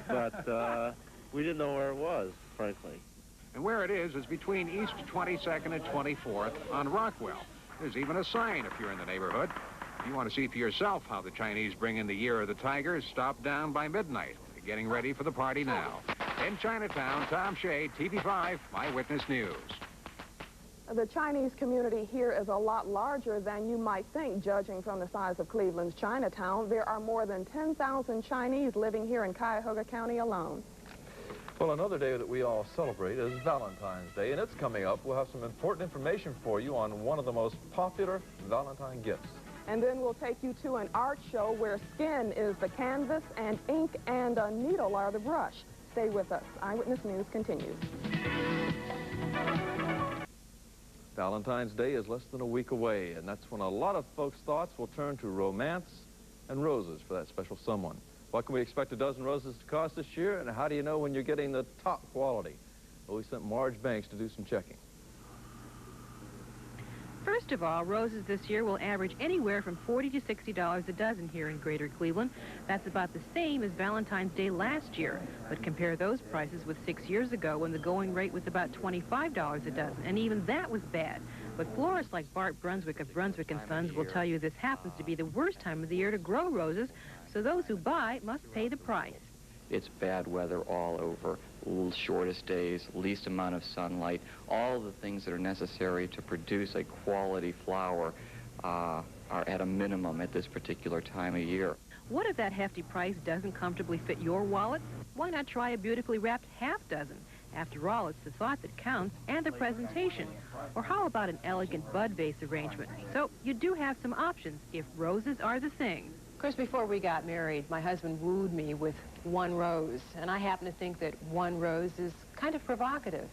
but we didn't know where it was, frankly. And where it is between East 22nd and 24th on Rockwell. There's even a sign if you're in the neighborhood. If you want to see for yourself how the Chinese bring in the Year of the Tiger, stop down by midnight. They're getting ready for the party now. In Chinatown, Tom Shea, TV5 Eyewitness News. The Chinese community here is a lot larger than you might think, judging from the size of Cleveland's Chinatown. There are more than 10,000 Chinese living here in Cuyahoga County alone. Well, another day that we all celebrate is Valentine's Day, and it's coming up. We'll have some important information for you on one of the most popular Valentine gifts. And then we'll take you to an art show where skin is the canvas and ink and a needle are the brush. Stay with us. Eyewitness News continues. Valentine's Day is less than a week away, and that's when a lot of folks' thoughts will turn to romance and roses for that special someone. What can we expect a dozen roses to cost this year, and how do you know when you're getting the top quality? Well, we sent Marge Banks to do some checking. First of all, roses this year will average anywhere from $40 to $60 a dozen here in Greater Cleveland. That's about the same as Valentine's Day last year. But compare those prices with 6 years ago when the going rate was about $25 a dozen, and even that was bad. But florists like Bart Brunswick of Brunswick & Sons will tell you this happens to be the worst time of the year to grow roses, so those who buy must pay the price. It's bad weather all over, shortest days, least amount of sunlight. All the things that are necessary to produce a quality flower are at a minimum at this particular time of year. What if that hefty price doesn't comfortably fit your wallet? Why not try a beautifully wrapped half dozen? After all, it's the thought that counts and the presentation. Or how about an elegant bud vase arrangement? So you do have some options if roses are the thing. Of course, before we got married, my husband wooed me with one rose, and I happen to think that one rose is kind of provocative.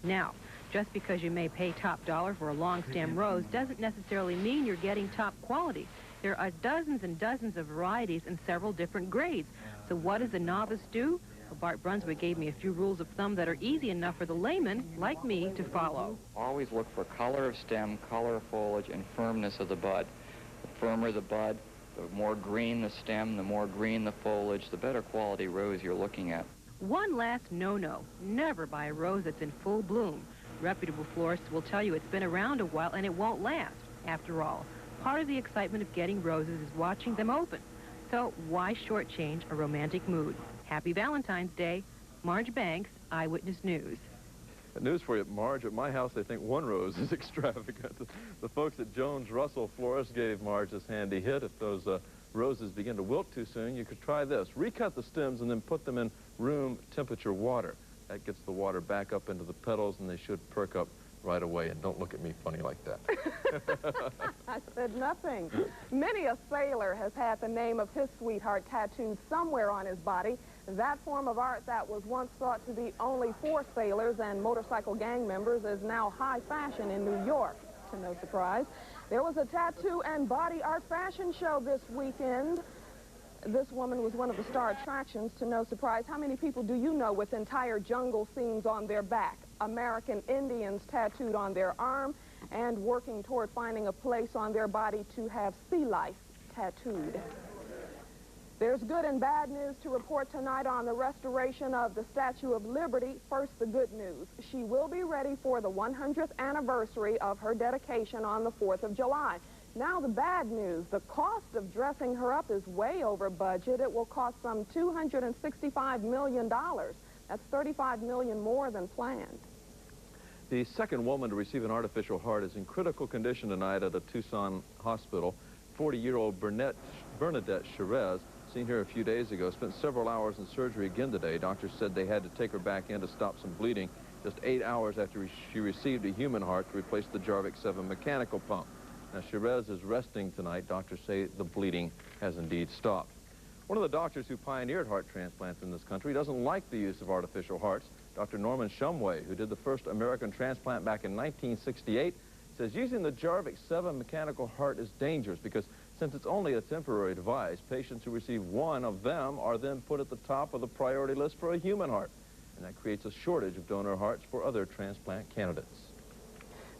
Now, just because you may pay top dollar for a long stem rose doesn't necessarily mean you're getting top quality. There are dozens and dozens of varieties in several different grades. So what does a novice do? Well, Bart Brunswick gave me a few rules of thumb that are easy enough for the layman, like me, to follow. Always look for color of stem, color of foliage, and firmness of the bud. The firmer the bud, the more green the stem, the more green the foliage, the better quality rose you're looking at. One last no-no. Never buy a rose that's in full bloom. Reputable florists will tell you it's been around a while and it won't last. After all, part of the excitement of getting roses is watching them open. So why shortchange a romantic mood? Happy Valentine's Day. Marge Banks, Eyewitness News. News for you, Marge. At my house, they think one rose is extravagant. The folks at Jones Russell Florist gave Marge this handy hit. If those roses begin to wilt too soon, you could try this. Recut the stems and then put them in room temperature water. That gets the water back up into the petals, and they should perk up right away. And don't look at me funny like that. I said nothing. Many a sailor has had the name of his sweetheart tattooed somewhere on his body. That form of art that was once thought to be only for sailors and motorcycle gang members is now high fashion in New York, to no surprise. There was a tattoo and body art fashion show this weekend. This woman was one of the star attractions, to no surprise. How many people do you know with entire jungle scenes on their back, American Indians tattooed on their arm, and working toward finding a place on their body to have sea life tattooed? There's good and bad news to report tonight on the restoration of the Statue of Liberty. First, the good news. She will be ready for the 100th anniversary of her dedication on the 4th of July. Now, the bad news. The cost of dressing her up is way over budget. It will cost some $265 million. That's $35 million more than planned. The second woman to receive an artificial heart is in critical condition tonight at a Tucson hospital. 40-year-old Bernadette Cherez, seen here a few days ago, spent several hours in surgery again today. Doctors said they had to take her back in to stop some bleeding just 8 hours after she received a human heart to replace the Jarvik 7 mechanical pump. Now, Cherez is resting tonight. Doctors say the bleeding has indeed stopped. One of the doctors who pioneered heart transplants in this country doesn't like the use of artificial hearts. Dr. Norman Shumway, who did the first American transplant back in 1968, says using the Jarvik 7 mechanical heart is dangerous because since it's only a temporary device, patients who receive one of them are then put at the top of the priority list for a human heart. And that creates a shortage of donor hearts for other transplant candidates.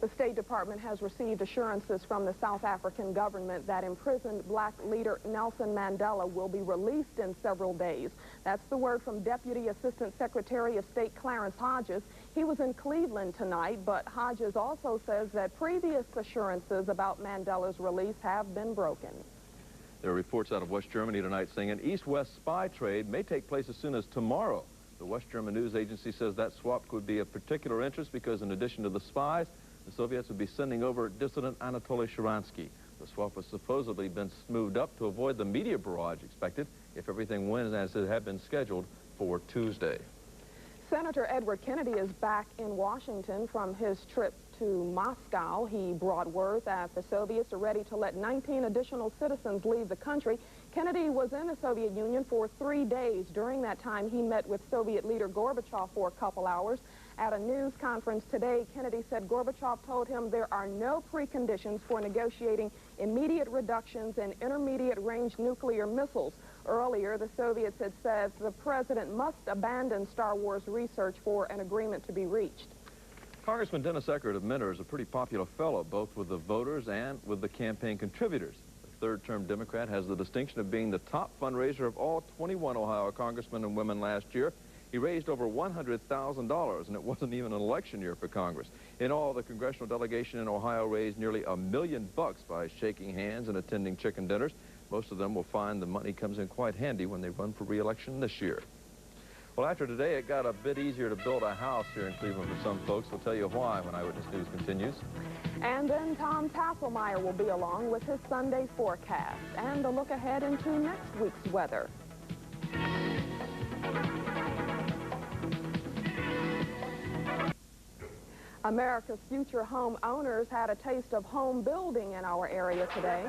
The State Department has received assurances from the South African government that imprisoned black leader Nelson Mandela will be released in several days. That's the word from Deputy Assistant Secretary of State Clarence Hodges. He was in Cleveland tonight, but Hodges also says that previous assurances about Mandela's release have been broken. There are reports out of West Germany tonight saying an East-West spy trade may take place as soon as tomorrow. The West German news agency says that swap could be of particular interest because in addition to the spies, the Soviets would be sending over dissident Anatoly Sharansky. The swap has supposedly been smoothed up to avoid the media barrage expected if everything went as it had been scheduled for Tuesday. Senator Edward Kennedy is back in Washington from his trip to Moscow. He brought word that the Soviets are ready to let 19 additional citizens leave the country. Kennedy was in the Soviet Union for 3 days. During that time, he met with Soviet leader Gorbachev for a couple hours. At a news conference today, Kennedy said Gorbachev told him there are no preconditions for negotiating immediate reductions in intermediate-range nuclear missiles. Earlier, the Soviets had said the president must abandon Star Wars research for an agreement to be reached. Congressman Dennis Eckert of Mentor is a pretty popular fellow, both with the voters and with the campaign contributors. The third-term Democrat has the distinction of being the top fundraiser of all 21 Ohio congressmen and women last year. He raised over $100,000, and it wasn't even an election year for Congress. In all, the congressional delegation in Ohio raised nearly $1 million by shaking hands and attending chicken dinners. Most of them will find the money comes in quite handy when they run for re-election this year. Well, after today, it got a bit easier to build a house here in Cleveland for some folks. We'll tell you why when Eyewitness News continues. And then Tom Tasselmeyer will be along with his Sunday forecast and a look ahead into next week's weather. America's future home owners had a taste of home building in our area today.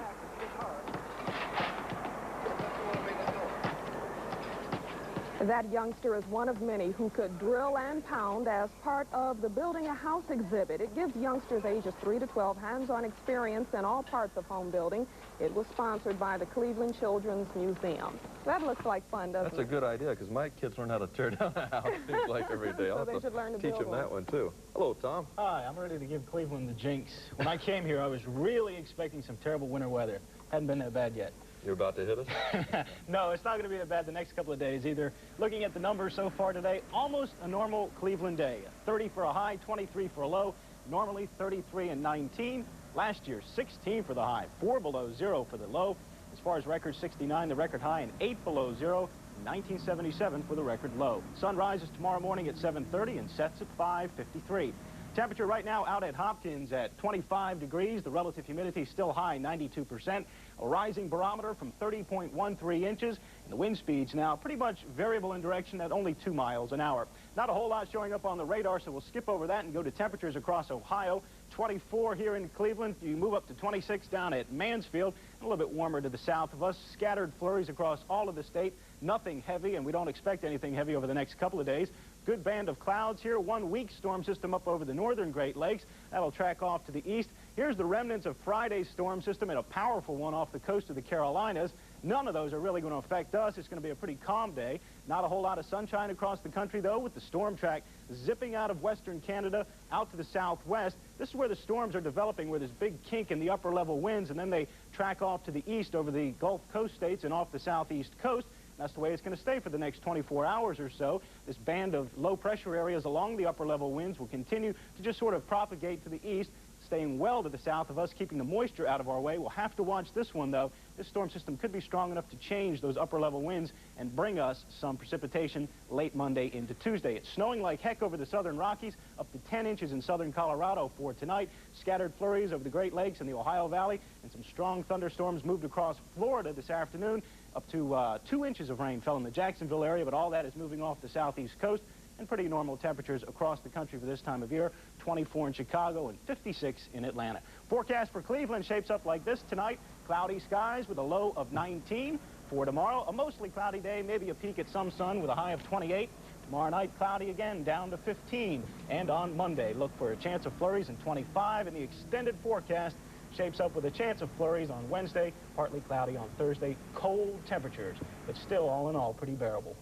That youngster is one of many who could drill and pound as part of the Building a House exhibit. It gives youngsters ages 3 to 12 hands-on experience in all parts of home building. It was sponsored by the Cleveland Children's Museum. That looks like fun, doesn't it? That's a good idea, because my kids learn how to tear down a house, seems like, every day. So they should learn to teach them that one, too. Hello, Tom. Hi, I'm ready to give Cleveland the jinx. When I came here, I was really expecting some terrible winter weather. Hadn't been that bad yet. You're about to hit us? No, it's not going to be that bad the next couple of days either. Looking at the numbers so far today, almost a normal Cleveland day. 30 for a high, 23 for a low. Normally 33 and 19. Last year, 16 for the high, 4 below 0 for the low. As far as record, 69 the record high, and 8 below 0. 1977 for the record low. Sun rises tomorrow morning at 7:30 and sets at 5:53. Temperature right now out at Hopkins at 25 degrees. The relative humidity still high, 92%. A rising barometer from 30.13 inches. And the wind speeds now pretty much variable in direction at only 2 miles an hour. Not a whole lot showing up on the radar, so we'll skip over that and go to temperatures across Ohio. 24 here in Cleveland. You move up to 26 down at Mansfield. A little bit warmer to the south of us. Scattered flurries across all of the state. Nothing heavy, and we don't expect anything heavy over the next couple of days. Good band of clouds here. One weak storm system up over the northern Great Lakes. That'll track off to the east. Here's the remnants of Friday's storm system and a powerful one off the coast of the Carolinas. None of those are really going to affect us. It's going to be a pretty calm day. Not a whole lot of sunshine across the country, though, with the storm track zipping out of western Canada out to the southwest. This is where the storms are developing, where there's big kink in the upper-level winds, and then they track off to the east over the Gulf Coast states and off the southeast coast. That's the way it's going to stay for the next 24 hours or so. This band of low-pressure areas along the upper-level winds will continue to just sort of propagate to the east, staying well to the south of us, keeping the moisture out of our way. We'll have to watch this one, though. This storm system could be strong enough to change those upper-level winds and bring us some precipitation late Monday into Tuesday. It's snowing like heck over the southern Rockies, up to 10 inches in southern Colorado for tonight. Scattered flurries over the Great Lakes and the Ohio Valley, and some strong thunderstorms moved across Florida this afternoon. Up to 2 inches of rain fell in the Jacksonville area, but all that is moving off the southeast coast. And pretty normal temperatures across the country for this time of year. 24 in Chicago and 56 in Atlanta. Forecast for Cleveland shapes up like this tonight. Cloudy skies with a low of 19. For tomorrow, a mostly cloudy day, maybe a peek at some sun with a high of 28. Tomorrow night, cloudy again, down to 15. And on Monday, look for a chance of flurries in 25. And the extended forecast shapes up with a chance of flurries on Wednesday, partly cloudy on Thursday. Cold temperatures, but still, all in all, pretty bearable.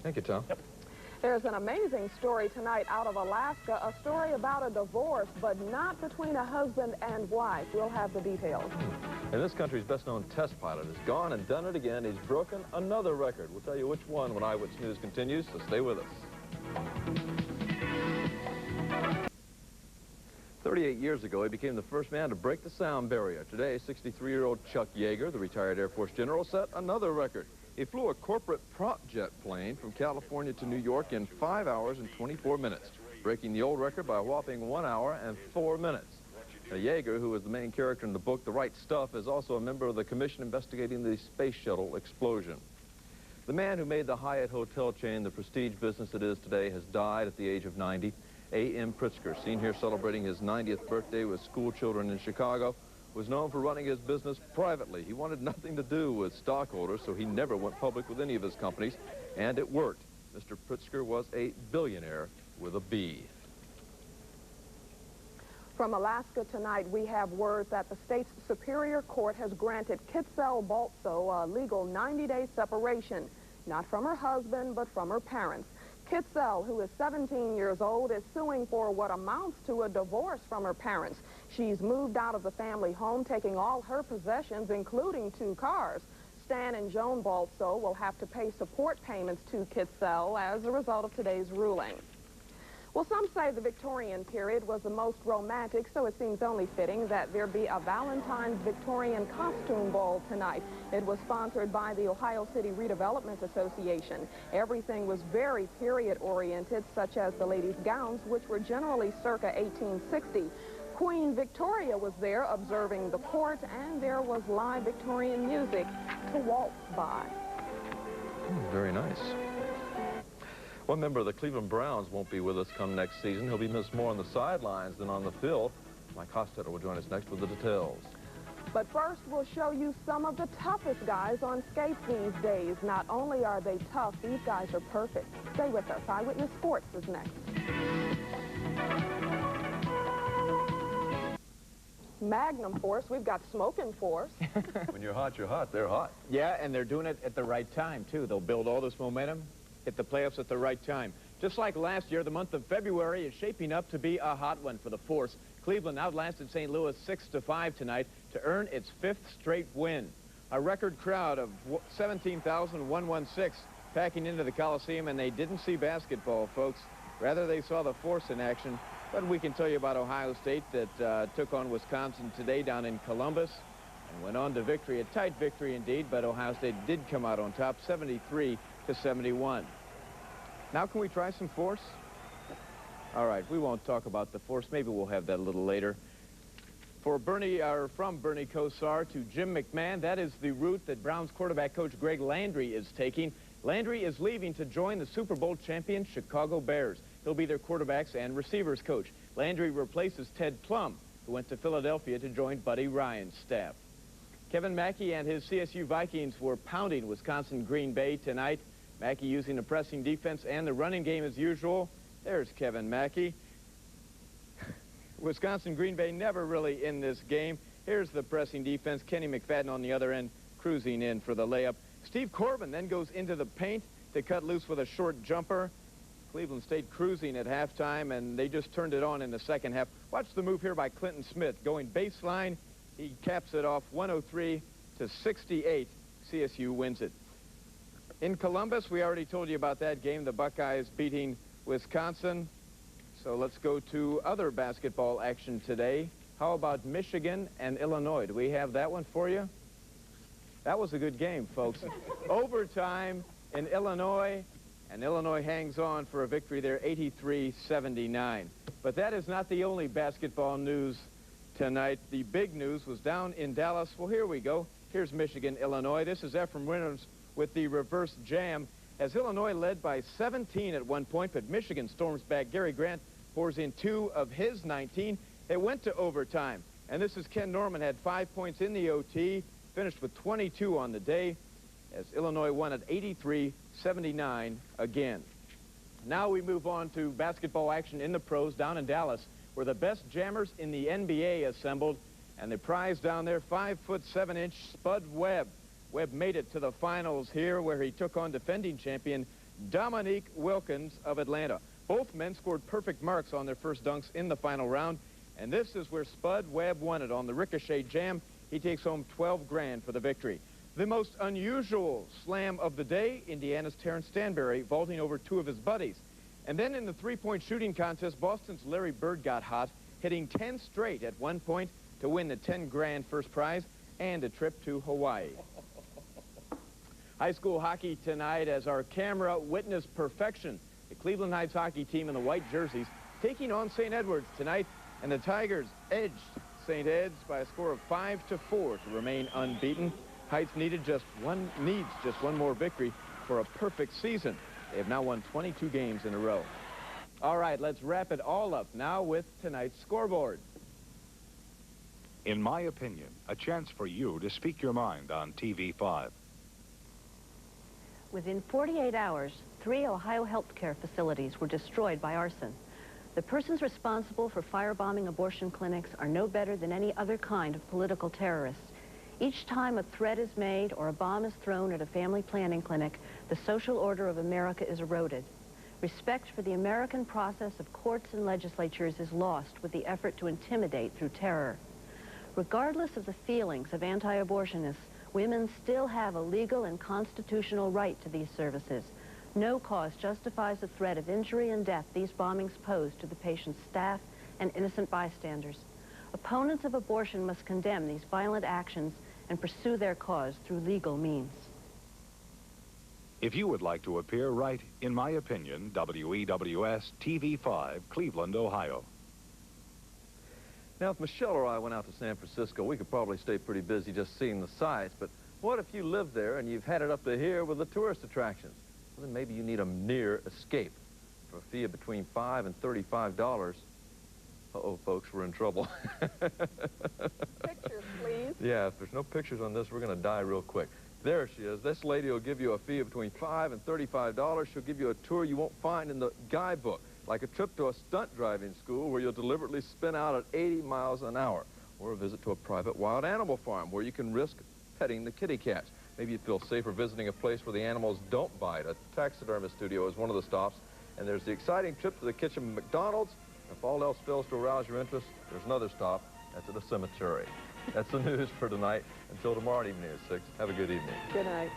Thank you, Tom. Yep. There's an amazing story tonight out of Alaska, a story about a divorce, but not between a husband and wife. We'll have the details. And this country's best-known test pilot has gone and done it again. He's broken another record. We'll tell you which one when Eyewitness News continues, so stay with us. 38 years ago, he became the first man to break the sound barrier. Today, 63-year-old Chuck Yeager, the retired Air Force general, set another record. He flew a corporate prop jet plane from California to New York in 5 hours and 24 minutes, breaking the old record by a whopping 1 hour and 4 minutes. Now, Yeager, who is the main character in the book The Right Stuff, is also a member of the commission investigating the space shuttle explosion. The man who made the Hyatt hotel chain the prestige business it is today has died at the age of 90. A.M. Pritzker, seen here celebrating his 90th birthday with school children in Chicago, was known for running his business privately. He wanted nothing to do with stockholders, so he never went public with any of his companies, and it worked. Mr. Pritzker was a billionaire with a B. From Alaska tonight, we have word that the state's Superior Court has granted Kitzel Baltso a legal 90-day separation, not from her husband, but from her parents. Kitzel, who is 17 years old, is suing for what amounts to a divorce from her parents. She's moved out of the family home, taking all her possessions, including 2 cars. Stan and Joan Baltso will have to pay support payments to Kitzel as a result of today's ruling. Well, some say the Victorian period was the most romantic, so it seems only fitting that there be a Valentine's Victorian costume ball tonight. It was sponsored by the Ohio City Redevelopment Association. Everything was very period-oriented, such as the ladies' gowns, which were generally circa 1860. Queen Victoria was there observing the court, and there was live Victorian music to waltz by. Very nice. One member of the Cleveland Browns won't be with us come next season. He'll be missed more on the sidelines than on the field. Mike Hofstetter will join us next with the details. But first, we'll show you some of the toughest guys on skates these days. Not only are they tough, these guys are perfect. Stay with us. Eyewitness Sports is next. Magnum Force, we've got Smoking Force. When you're hot, they're hot. Yeah, and they're doing it at the right time, too. They'll build all this momentum, hit the playoffs at the right time. Just like last year, the month of February is shaping up to be a hot one for the Force. Cleveland outlasted St. Louis 6-5 tonight to earn its 5th straight win. A record crowd of 17,116 packing into the Coliseum, and they didn't see basketball, folks. Rather, they saw the Force in action. But we can tell you about Ohio State that took on Wisconsin today down in Columbus and went on to victory, a tight victory indeed, but Ohio State did come out on top, 73-71. Now can we try some Force? All right, we won't talk about the Force. Maybe we'll have that a little later. From Bernie Kosar to Jim McMahon, that is the route that Browns quarterback coach Greg Landry is taking. Landry is leaving to join the Super Bowl champion Chicago Bears. He'll be their quarterbacks and receivers coach. Landry replaces Ted Plum, who went to Philadelphia to join Buddy Ryan's staff. Kevin Mackey and his CSU Vikings were pounding Wisconsin Green Bay tonight. Mackey using a pressing defense and the running game as usual. There's Kevin Mackey. Wisconsin Green Bay never really in this game. Here's the pressing defense. Kenny McFadden on the other end cruising in for the layup. Steve Corbin then goes into the paint to cut loose with a short jumper. Cleveland stayed cruising at halftime, and they just turned it on in the second half. Watch the move here by Clinton Smith. Going baseline, he caps it off 103-68. CSU wins it. In Columbus, we already told you about that game, the Buckeyes beating Wisconsin. So let's go to other basketball action today. How about Michigan and Illinois? Do we have that one for you? That was a good game, folks. Overtime in Illinois, and Illinois hangs on for a victory there, 83-79. But that is not the only basketball news tonight. The big news was down in Dallas. Well, here we go. Here's Michigan, Illinois. This is Ephraim Reynolds with the reverse jam. As Illinois led by 17 at one point, but Michigan storms back. Gary Grant pours in 2 of his 19. They went to overtime. And this is Ken Norman, had 5 points in the OT, finished with 22 on the day, as Illinois won at 83-79 again. Now we move on to basketball action in the pros down in Dallas, where the best jammers in the NBA assembled, and the prize down there, 5'7" Spud Webb. Webb made it to the finals here, where he took on defending champion Dominique Wilkins of Atlanta. Both men scored perfect marks on their first dunks in the final round, and this is where Spud Webb won it on the ricochet jam. He takes home 12 grand for the victory. The most unusual slam of the day, Indiana's Terrence Stanberry vaulting over two of his buddies. And then in the three-point shooting contest, Boston's Larry Bird got hot, hitting 10 straight at one point to win the 10 grand first prize and a trip to Hawaii. High school hockey tonight as our camera witnessed perfection. The Cleveland Heights hockey team in the white jerseys taking on St. Edwards tonight, and the Tigers edged St. Ed's by a score of 5-4 to remain unbeaten. Heights needs just one more victory for a perfect season. They have now won 22 games in a row. All right, let's wrap it all up now with tonight's scoreboard. In my opinion, a chance for you to speak your mind on TV5. Within 48 hours, 3 Ohio healthcare facilities were destroyed by arson. The persons responsible for firebombing abortion clinics are no better than any other kind of political terrorist. Each time a threat is made or a bomb is thrown at a family planning clinic, the social order of America is eroded. Respect for the American process of courts and legislatures is lost with the effort to intimidate through terror. Regardless of the feelings of anti-abortionists, women still have a legal and constitutional right to these services. No cause justifies the threat of injury and death these bombings pose to the patient's staff and innocent bystanders. Opponents of abortion must condemn these violent actions and pursue their cause through legal means. If you would like to appear, write, in my opinion, WEWS TV5, Cleveland, Ohio. Now, if Michelle or I went out to San Francisco, we could probably stay pretty busy just seeing the sights. But what if you live there and you've had it up to here with the tourist attractions? Well, then maybe you need a near escape. For a fee of between $5 and $35, uh-oh, folks, we're in trouble. Pictures, please. Yeah, if there's no pictures on this, we're going to die real quick. There she is. This lady will give you a fee of between $5 and $35. She'll give you a tour you won't find in the guidebook, like a trip to a stunt driving school where you'll deliberately spin out at 80 miles an hour, or a visit to a private wild animal farm where you can risk petting the kitty cats. Maybe you'd feel safer visiting a place where the animals don't bite. A taxidermist studio is one of the stops, and there's the exciting trip to the kitchen of McDonald's. If all else fails to arouse your interest, there's another stop. That's at a cemetery. That's the news for tonight. Until tomorrow evening at 6, have a good evening. Good night.